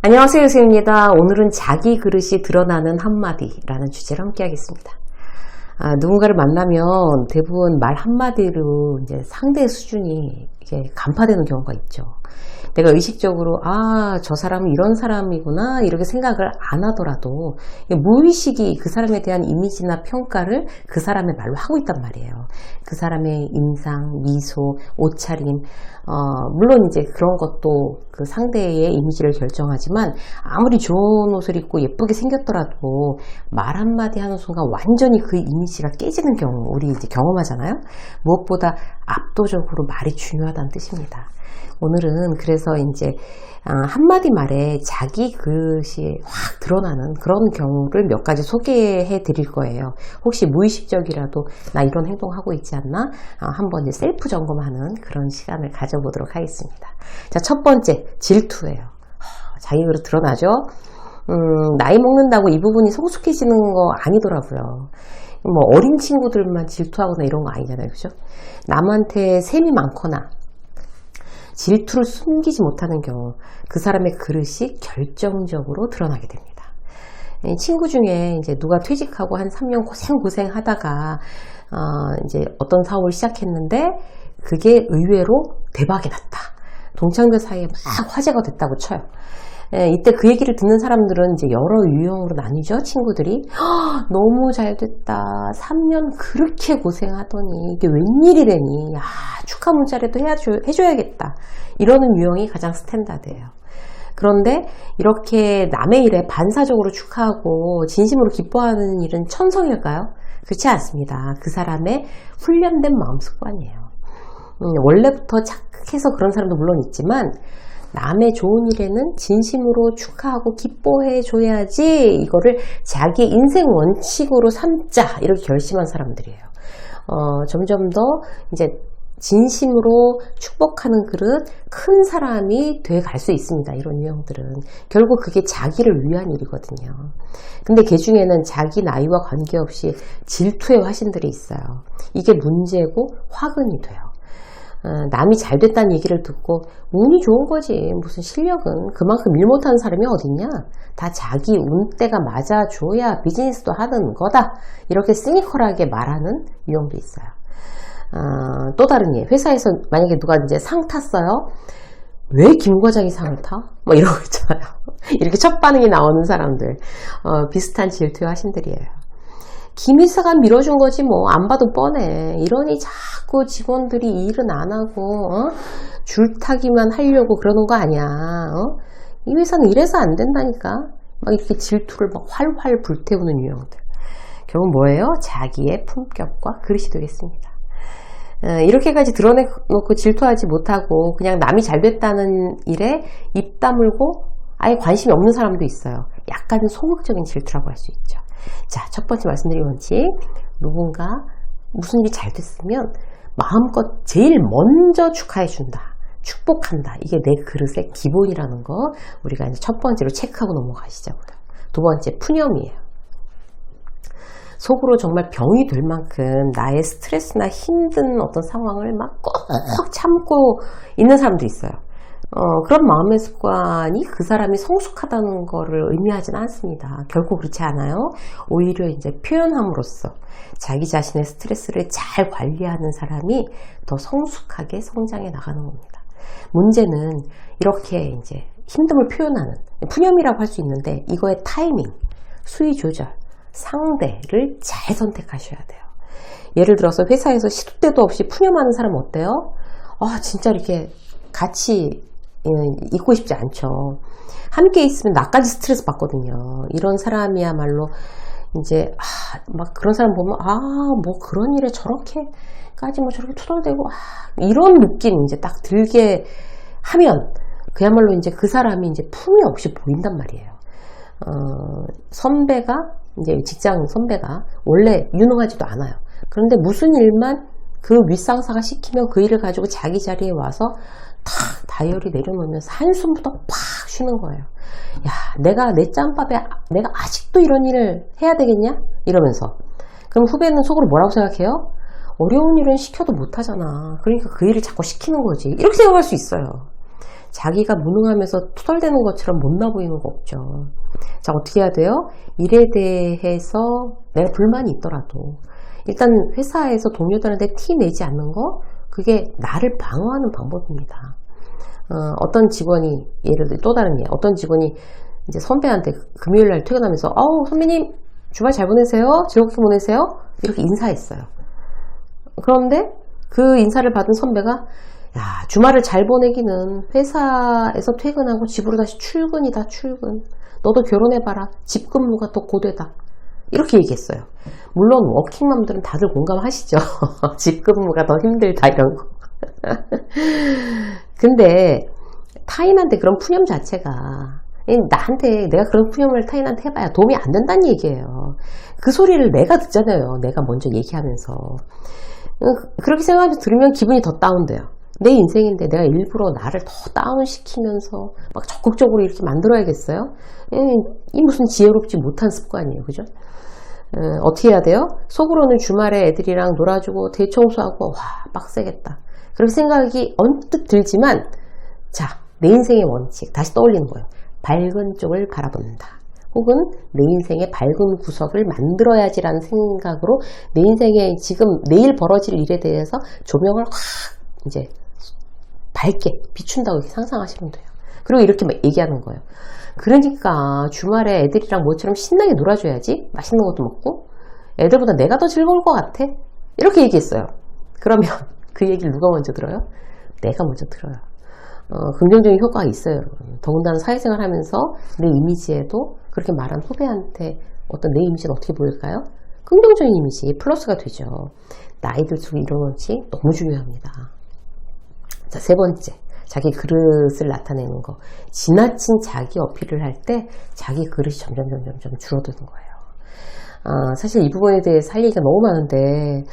안녕하세요, 유세입니다. 오늘은 자기 그릇이 드러나는 한마디라는 주제로 함께 하겠습니다. 누군가를 만나면 대부분 말 한마디로 이제 상대의 수준이 이게 간파되는 경우가 있죠. 내가 의식적으로 저 사람은 이런 사람이구나 이렇게 생각을 안 하더라도 무의식이 그 사람에 대한 이미지나 평가를 그 사람의 말로 하고 있단 말이에요. 그 사람의 인상, 미소, 옷차림, 물론 이제 그런 것도 그 상대의 이미지를 결정하지만 아무리 좋은 옷을 입고 예쁘게 생겼더라도 말 한마디 하는 순간 완전히 그 이미지가 깨지는 경우 우리 이제 경험하잖아요. 무엇보다 압도적으로 말이 중요하다는 뜻입니다. 오늘은 그래서 이제 한마디 말에 자기 그릇이 확 드러나는 그런 경우를 몇 가지 소개해 드릴 거예요. 혹시 무의식적이라도 나 이런 행동하고 있지 않나? 한번 이제 셀프 점검하는 그런 시간을 가져보도록 하겠습니다. 자, 첫 번째, 질투예요. 자기 그릇 드러나죠? 나이 먹는다고 이 부분이 성숙해지는 거 아니더라고요. 뭐 어린 친구들만 질투하거나 이런 거 아니잖아요. 그죠? 남한테 셈이 많거나 질투를 숨기지 못하는 경우 그 사람의 그릇이 결정적으로 드러나게 됩니다. 친구 중에 이제 누가 퇴직하고 한 3년 고생 하다가 이제 어떤 사업을 시작했는데 그게 의외로 대박이 났다. 동창들 사이에 막 화제가 됐다고 쳐요. 이때 그 얘기를 듣는 사람들은 이제 여러 유형으로 나뉘죠. 친구들이 너무 잘 됐다. 3년 그렇게 고생하더니 이게 웬일이래니. 축하 문자라도 해줘야겠다. 이러는 유형이 가장 스탠다드예요. 그런데 이렇게 남의 일에 반사적으로 축하하고 진심으로 기뻐하는 일은 천성일까요? 그렇지 않습니다. 그 사람의 훈련된 마음 습관이에요. 원래부터 착해서 그런 사람도 물론 있지만 남의 좋은 일에는 진심으로 축하하고 기뻐해 줘야지 이거를 자기 인생 원칙으로 삼자 이렇게 결심한 사람들이에요. 점점 더 이제 진심으로 축복하는 그릇 큰 사람이 돼 갈 수 있습니다. 이런 유형들은 결국 그게 자기를 위한 일이거든요. 근데 그 중에는 자기 나이와 관계없이 질투의 화신들이 있어요. 이게 문제고 화근이 돼요. 남이 잘 됐다는 얘기를 듣고 운이 좋은 거지 무슨 실력은 그만큼 일 못하는 사람이 어딨냐, 다 자기 운때가 맞아줘야 비즈니스도 하는 거다, 이렇게 시니컬하게 말하는 유형도 있어요. 또 다른 예, 회사에서 만약에 누가 이제 상 탔어요. 왜 김 과장이 상을 타? 뭐 이런 거 있잖아요. 이렇게 첫 반응이 나오는 사람들, 비슷한 질투의 화신들이에요. 김일사가 밀어준 거지 뭐 안 봐도 뻔해. 이러니 자꾸 직원들이 일은 안 하고 줄타기만 하려고 그러는 거 아니야. 이 회사는 이래서 안 된다니까. 막 이렇게 질투를 막 활활 불태우는 유형들. 결국 뭐예요? 자기의 품격과 그릇이 되겠습니다. 이렇게까지 드러내놓고 질투하지 못하고 그냥 남이 잘 됐다는 일에 입 다물고 아예 관심이 없는 사람도 있어요. 약간 소극적인 질투라고 할 수 있죠. 자, 첫 번째 말씀드린 원칙, 누군가 무슨 일이 잘 됐으면 마음껏 제일 먼저 축하해준다, 축복한다. 이게 내 그릇의 기본이라는 거 우리가 이제 첫 번째로 체크하고 넘어가시죠. 두 번째, 푸념이에요. 속으로 정말 병이 될 만큼 나의 스트레스나 힘든 어떤 상황을 막 꾹 참고 있는 사람도 있어요. 그런 마음의 습관이 그 사람이 성숙하다는 거를 의미하지는 않습니다. 결코 그렇지 않아요. 오히려 이제 표현함으로써 자기 자신의 스트레스를 잘 관리하는 사람이 더 성숙하게 성장해 나가는 겁니다. 문제는 이렇게 이제 힘듦을 표현하는 푸념이라고 할 수 있는데 이거의 타이밍, 수위 조절, 상대를 잘 선택하셔야 돼요. 예를 들어서 회사에서 시도 때도 없이 푸념하는 사람 어때요? 진짜 이렇게 같이 있고 싶지 않죠. 함께 있으면 나까지 스트레스 받거든요. 이런 사람이야말로 이제 막 그런 사람 보면 뭐 그런 일에 저렇게까지 뭐 저렇게 투덜대고 이런 느낌 이제 딱 들게 하면 그야말로 이제 그 사람이 이제 품이 없이 보인단 말이에요. 선배가 이제 직장 선배가 원래 유능하지도 않아요. 그런데 무슨 일만 그 윗상사가 시키면 그 일을 가지고 자기 자리에 와서 탁 다이어리 내려놓으면서 한숨부터 팍 쉬는 거예요. 야, 내가 내 짬밥에 내가 아직도 이런 일을 해야 되겠냐? 이러면서. 그럼 후배는 속으로 뭐라고 생각해요? 어려운 일은 시켜도 못하잖아. 그러니까 그 일을 자꾸 시키는 거지. 이렇게 생각할 수 있어요. 자기가 무능하면서 투덜대는 것처럼 못나 보이는 거 없죠. 자, 어떻게 해야 돼요? 일에 대해서 내가 불만이 있더라도 일단 회사에서 동료들한테 티 내지 않는 거, 그게 나를 방어하는 방법입니다. 어떤 직원이, 예를 들어 또 다른 예, 어떤 직원이 이제 선배한테 금요일 날 퇴근하면서 선배님 주말 잘 보내세요, 즐겁게 보내세요, 이렇게 인사했어요. 그런데 그 인사를 받은 선배가, 야, 주말을 잘 보내기는 회사에서 퇴근하고 집으로 다시 출근이다, 출근. 너도 결혼해봐라, 집 근무가 더 고되다, 이렇게 얘기했어요. 물론 워킹맘들은 다들 공감하시죠. 집 근무가 더 힘들다, 이런 거. 근데 타인한테 그런 푸념 자체가, 나한테, 내가 그런 푸념을 타인한테 해봐야 도움이 안 된다는 얘기예요. 그 소리를 내가 듣잖아요. 내가 먼저 얘기하면서. 그렇게 생각하면서 들으면 기분이 더 다운돼요. 내 인생인데 내가 일부러 나를 더 다운시키면서 막 적극적으로 이렇게 만들어야겠어요? 이 무슨 지혜롭지 못한 습관이에요. 그죠? 어떻게 해야 돼요? 속으로는 주말에 애들이랑 놀아주고 대청소하고, 와, 빡세겠다, 그렇게 생각이 언뜻 들지만, 자, 내 인생의 원칙 다시 떠올리는 거예요. 밝은 쪽을 바라본다. 혹은 내 인생의 밝은 구석을 만들어야지라는 생각으로 내 인생에 지금 내일 벌어질 일에 대해서 조명을 확 이제 밝게 비춘다고 이렇게 상상하시면 돼요. 그리고 이렇게 얘기하는 거예요. 그러니까 주말에 애들이랑 뭐처럼 신나게 놀아줘야지, 맛있는 것도 먹고, 애들보다 내가 더 즐거울 것 같아, 이렇게 얘기했어요. 그러면 그 얘기를 누가 먼저 들어요? 내가 먼저 들어요. 긍정적인 효과가 있어요, 여러분. 더군다나 사회생활 하면서 내 이미지에도 그렇게 말한 후배한테 어떤 내 이미지는 어떻게 보일까요? 긍정적인 이미지, 플러스가 되죠. 나이 들수록 이런 원칙 너무 중요합니다. 자, 세 번째, 자기 그릇을 나타내는 거. 지나친 자기 어필을 할 때 자기 그릇이 점점 줄어드는 거예요. 사실 이 부분에 대해서 할 얘기가 너무 많은데,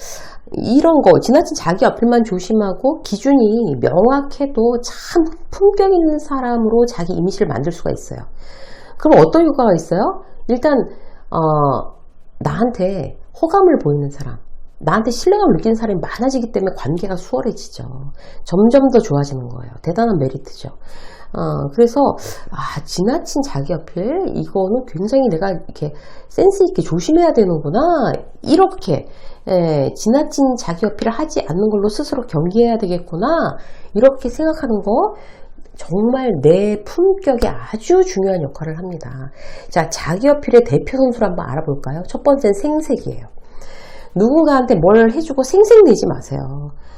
이런 거, 지나친 자기 어필만 조심하고 기준이 명확해도 참 품격 있는 사람으로 자기 이미지를 만들 수가 있어요. 그럼 어떤 효과가 있어요? 일단 나한테 호감을 보이는 사람, 나한테 신뢰감을 느끼는 사람이 많아지기 때문에 관계가 수월해지죠. 점점 더 좋아지는 거예요. 대단한 메리트죠. 그래서 지나친 자기 어필, 이거는 굉장히 내가 이렇게 센스 있게 조심해야 되는구나, 이렇게 지나친 자기 어필을 하지 않는 걸로 스스로 경계해야 되겠구나, 이렇게 생각하는 거 정말 내 품격에 아주 중요한 역할을 합니다. 자, 자기 어필의 대표 선수를 한번 알아볼까요? 첫 번째는 생색이에요. 누군가한테 뭘 해주고 생색내지 마세요.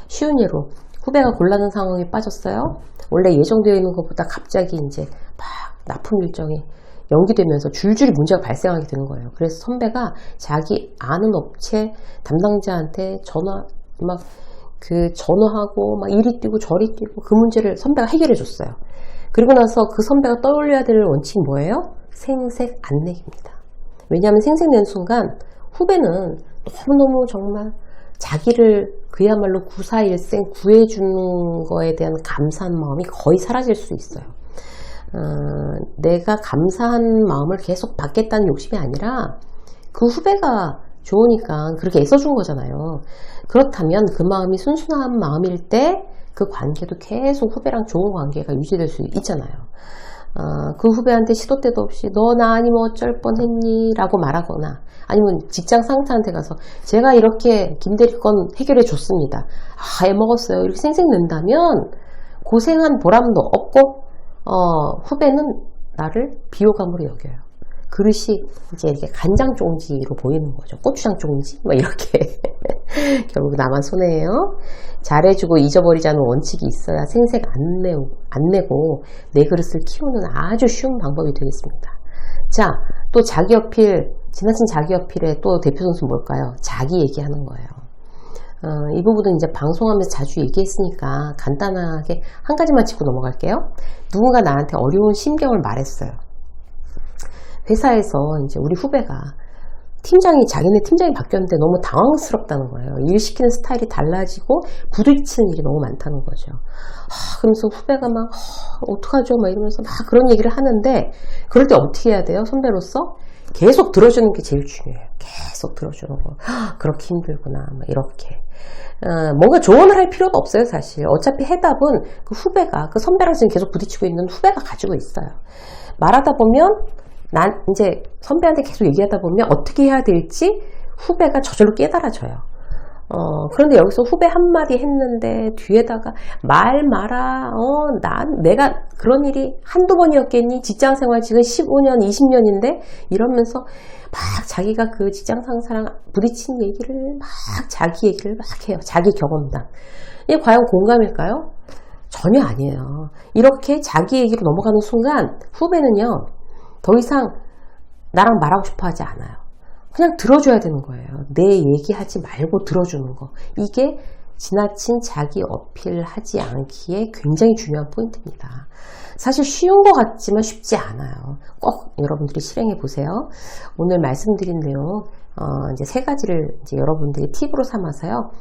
쉬운 예로, 후배가 곤란한 상황에 빠졌어요. 원래 예정되어 있는 것보다 갑자기 이제 막 납품 일정이 연기되면서 줄줄이 문제가 발생하게 되는 거예요. 그래서 선배가 자기 아는 업체 담당자한테 전화하고 막 이리 뛰고 저리 뛰고 그 문제를 선배가 해결해 줬어요. 그리고 나서 그 선배가 떠올려야 될 원칙이 뭐예요? 생색 안 내기입니다. 왜냐하면 생색 낸 순간 후배는 너무너무 정말 자기를 그야말로 구사일생 구해주는 거에 대한 감사한 마음이 거의 사라질 수 있어요. 내가 감사한 마음을 계속 받겠다는 욕심이 아니라 그 후배가 좋으니까 그렇게 애써준 거잖아요. 그렇다면 그 마음이 순수한 마음일 때 그 관계도 계속 후배랑 좋은 관계가 유지될 수 있잖아요. 그 후배한테 시도 때도 없이 너 나 아니면 어쩔 뻔했니? 라고 말하거나, 아니면 직장 상사한테 가서 제가 이렇게 김대리 건 해결해 줬습니다, 해먹었어요, 이렇게 생색낸다면 고생한 보람도 없고 후배는 나를 비호감으로 여겨요. 그릇이 이제 이렇게 간장 종지로 보이는 거죠. 고추장 종지? 막 이렇게. 결국 나만 손해예요. 잘해주고 잊어버리자는 원칙이 있어야 생색 안 내고 내 그릇을 키우는 아주 쉬운 방법이 되겠습니다. 자, 또 자기 어필, 지나친 자기 어필의 또 대표 선수는 뭘까요? 자기 얘기하는 거예요. 이 부분은 이제 방송하면서 자주 얘기했으니까 간단하게 한 가지만 짚고 넘어갈게요. 누군가 나한테 어려운 심경을 말했어요. 회사에서 이제 우리 후배가 자기네 팀장이 바뀌었는데 너무 당황스럽다는 거예요. 일 시키는 스타일이 달라지고 부딪히는 일이 너무 많다는 거죠. 그러면서 후배가 막 어떡하죠? 막 이러면서 막 그런 얘기를 하는데, 그럴 때 어떻게 해야 돼요? 선배로서 계속 들어주는 게 제일 중요해요. 계속 들어주는 거. 그렇게 힘들구나. 막 이렇게. 뭔가 조언을 할 필요도 없어요, 사실. 어차피 해답은 그 후배가, 그 선배랑 지금 계속 부딪히고 있는 후배가 가지고 있어요. 말하다 보면, 난 이제 선배한테 계속 얘기하다 보면 어떻게 해야 될지 후배가 저절로 깨달아져요. 그런데 여기서 후배 한마디 했는데 뒤에다가 말 마라. 내가 그런 일이 한두 번이었겠니? 직장 생활 지금 15년, 20년인데 이러면서 막 자기가 그 직장 상사랑 부딪힌 얘기를 막 자기 얘기를 막 해요. 자기 경험담. 이게 과연 공감일까요? 전혀 아니에요. 이렇게 자기 얘기로 넘어가는 순간 후배는요, 더 이상 나랑 말하고 싶어 하지 않아요. 그냥 들어줘야 되는 거예요. 내 얘기하지 말고 들어주는 거. 이게 지나친 자기 어필하지 않기에 굉장히 중요한 포인트입니다. 사실 쉬운 것 같지만 쉽지 않아요. 꼭 여러분들이 실행해 보세요. 오늘 말씀드린 내용 이제 세 가지를 이제 여러분들이 팁으로 삼아서요.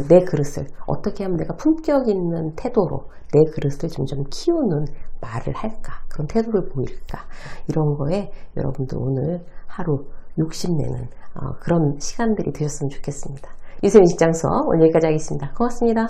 내 그릇을 어떻게 하면 내가 품격 있는 태도로 내 그릇을 점점 키우는 말을 할까, 그런 태도를 보일까, 이런 거에 여러분들 오늘 하루 욕심내는 그런 시간들이 되셨으면 좋겠습니다. 유세민 직장 수업 오늘 여기까지 하겠습니다. 고맙습니다.